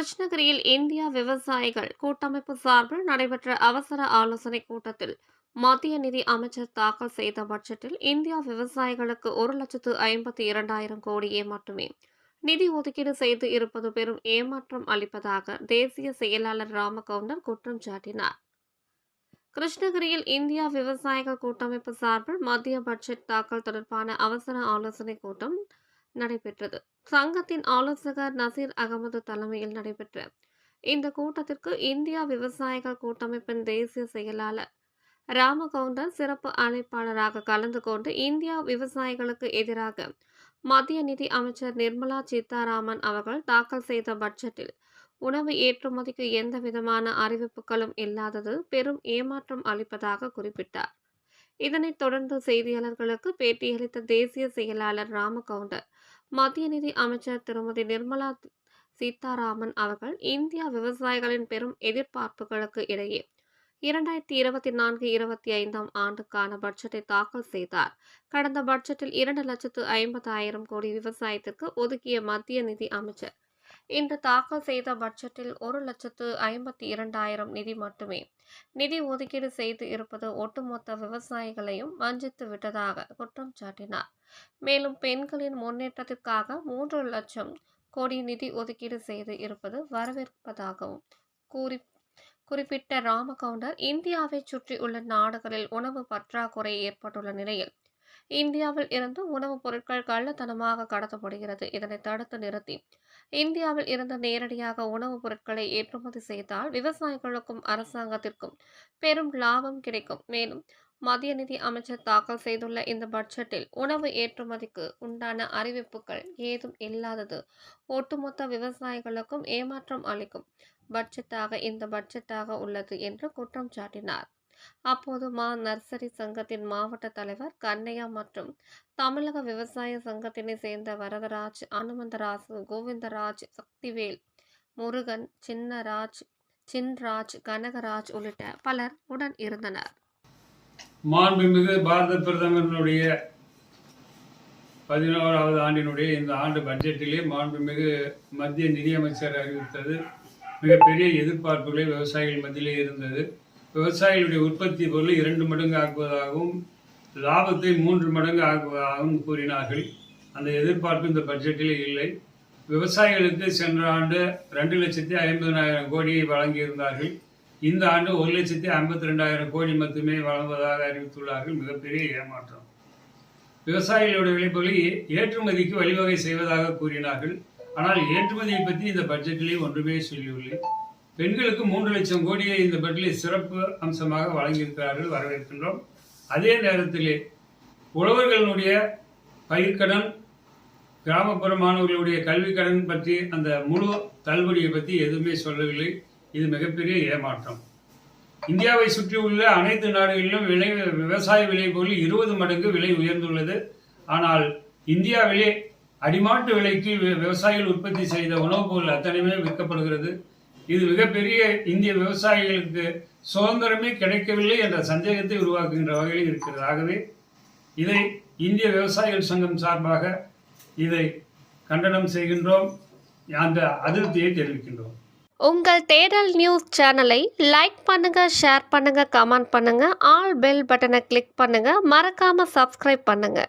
கிருஷ்ணகிரியில் இந்தியா விவசாயிகள் கூட்டமைப்பு சார்பில் நடைபெற்ற அவசர ஆலோசனைக் கூட்டத்தில் மத்திய நிதி அமைச்சர் தாக்கல் செய்த பட்ஜெட்டில் இந்தியா விவசாயிகளுக்கு 1,52,000 கோடியே மட்டுமே நிதி ஒதுக்கீடு செய்து இருப்பது பெரும் ஏமாற்றம் அளிப்பதாக தேசிய செயலாளர் ராமகவுண்டர் குற்றம் சாட்டினார். கிருஷ்ணகிரியில் இந்தியா விவசாயிகள் கூட்டமைப்பு சார்பில் மத்திய பட்ஜெட் தாக்கல் தொடர்பான அவசர ஆலோசனைக் கூட்டம் நடைபெற்றது. சங்கத்தின் ஆலோசகர் நசீர் அகமது தலைமையில் நடைபெற்ற இந்த கூட்டத்திற்கு இந்தியா விவசாயிகள் கூட்டமைப்பின் தேசிய செயலாளர் ராமகவுண்டர் சிறப்பு அழைப்பாளராக கலந்து கொண்டு இந்தியா விவசாயிகளுக்கு எதிராக மத்திய நிதி அமைச்சர் நிர்மலா சீதாராமன் அவர்கள் தாக்கல் செய்த பட்ஜெட்டில் உணவு ஏற்றுமதிக்கு எந்த விதமான அறிவிப்புகளும் இல்லாதது பெரும் ஏமாற்றம் அளிப்பதாக குறிப்பிட்டார். இதனைத் தொடர்ந்து செய்தியாளர்களுக்கு பேட்டியளித்த தேசிய செயலாளர் ராமகவுண்டர் மத்திய நிதி அமைச்சர் திருமதி நிர்மலா சீதாராமன் அவர்கள் இந்தியா விவசாயிகளின் பெரும் எதிர்பார்ப்புகளுக்கு இடையே 2024-25 ஆண்டுக்கான பட்ஜெட்டை தாக்கல் செய்தார். கடந்த பட்ஜெட்டில் 2,50,000 கோடி விவசாயத்திற்கு ஒதுக்கிய மத்திய நிதி அமைச்சர் இன்று தாக்கல் செய்த பட்ஜெட்டில் 1,52,000 நிதி மட்டுமே நிதி ஒதுக்கீடு செய்து இருப்பது ஒட்டுமொத்த விவசாயிகளையும் வஞ்சித்து விட்டதாக குற்றம் சாட்டினார். மேலும் பெண்களின் முன்னேற்றத்திற்காக 3 லட்சம் கோடி நிதி ஒதுக்கீடு செய்து இருப்பது வரவேற்பதாகவும் குறிப்பிட்ட ராமகவுண்டர் இந்தியாவை சுற்றியுள்ள நாடுகளில் உணவு பற்றாக்குறை ஏற்பட்டுள்ள நிலையில் இந்தியாவில் இருந்து உணவுப் பொருட்கள் கள்ளத்தனமாக கடத்தப்படுகிறது. இதனை தடுத்து நிறுத்தி இந்தியாவில் இருந்து நேரடியாக உணவுப் பொருட்களை ஏற்றுமதி செய்தால் விவசாயிகளுக்கும் அரசாங்கத்திற்கும் பெரும் லாபம் கிடைக்கும். மேலும் மத்திய நிதி அமைச்சர் தாக்கல் செய்துள்ள இந்த பட்ஜெட்டில் உணவு ஏற்றுமதிக்கு உண்டான அறிவிப்புகள் ஏதும் இல்லாதது ஒட்டுமொத்த விவசாயிகளுக்கும் ஏமாற்றம் அளிக்கும் இந்த பட்ஜெட்டாக உள்ளது என்று குற்றம் சாட்டினார். அப்போது நர்சரி சங்கத்தின் மாவட்ட தலைவர் கண்ணையா மற்றும் தமிழக விவசாய சங்கத்தினை சேர்ந்த வரதராஜ், அனுமந்தராசு, கோவிந்தராஜ், சக்திவேல், முருகன், சின்ராஜ், கனகராஜ் உள்ளிட்ட பலர் உடன் இருந்தனர். மாண்புமிகு பாரத பிரதமருடைய 11வது ஆண்டினுடைய இந்த ஆண்டு பட்ஜெட்டிலே மாண்புமிகு மத்திய நிதியமைச்சர் அறிவித்தது மிகப்பெரிய எதிர்பார்ப்புகளை விவசாயிகள் மத்தியிலே இருந்தது. விவசாயிகளுடைய உற்பத்தி பொருளை 2 மடங்கு ஆக்குவதாகவும் லாபத்தை 3 மடங்கு ஆக்குவதாகவும் கூறினார்கள். அந்த எதிர்பார்ப்பு இந்த பட்ஜெட்டிலே இல்லை. விவசாயிகளுக்கு சென்ற ஆண்டு 2,50,000 கோடியை வழங்கியிருந்தார்கள். இந்த ஆண்டு 1,52,000 கோடி மட்டுமே வழங்குவதாக அறிவித்துள்ளார்கள். மிகப்பெரிய ஏமாற்றம். விவசாயிகளுடைய விளைபொருளை ஏற்றுமதிக்கு வழிவகை செய்வதாக கூறினார்கள். ஆனால் ஏற்றுமதியை பற்றி இந்த பட்ஜெட்டிலே ஒன்றுமே சொல்லியுள்ளேன். பெண்களுக்கு 3 லட்சம் கோடியை இந்த பட்ஜெட்டில் சிறப்பு அம்சமாக வழங்கியிருக்கிறார்கள், வரவேற்கின்றோம். அதே நேரத்திலே உழவர்களுடைய பயிர்க்கடன், கிராமப்புற மாணவர்களுடைய கல்விக்கடன் பற்றி அந்த முழு தள்ளுபடியை பற்றி எதுவுமே சொல்லவில்லை. இது மிகப்பெரிய ஏமாற்றம். இந்தியாவை சுற்றியுள்ள அனைத்து நாடுகளிலும் விவசாய விலை பொருள் 20 மடங்கு விலை உயர்ந்துள்ளது. ஆனால் இந்தியாவிலே அடிமாட்டு விலைக்கு விவசாயிகள் உற்பத்தி செய்த உணவுப் பொருள் அத்தனையுமே விற்கப்படுகிறது. இது மிகப்பெரிய இந்திய விவசாயிகளுக்கு சுதந்திரமே கிடைக்கவில்லை என்ற சந்தேகத்தை உருவாக்குகின்ற வகையில் இருக்கிறது. ஆகவே இதை இந்திய விவசாயிகள் சங்கம் சார்பாக இதை கண்டனம் செய்கின்றோம், அந்த அதிருப்தியை தெரிவிக்கின்றோம். உங்கள் தேடல் நியூஸ் சேனலை லைக் பண்ணுங்க, ஷேர் பண்ணுங்க, கமெண்ட் பண்ணுங்க, ஆல் பெல் பட்டனை கிளிக் பண்ணுங்க, மறக்காம சப்ஸ்கிரைப் பண்ணுங்க.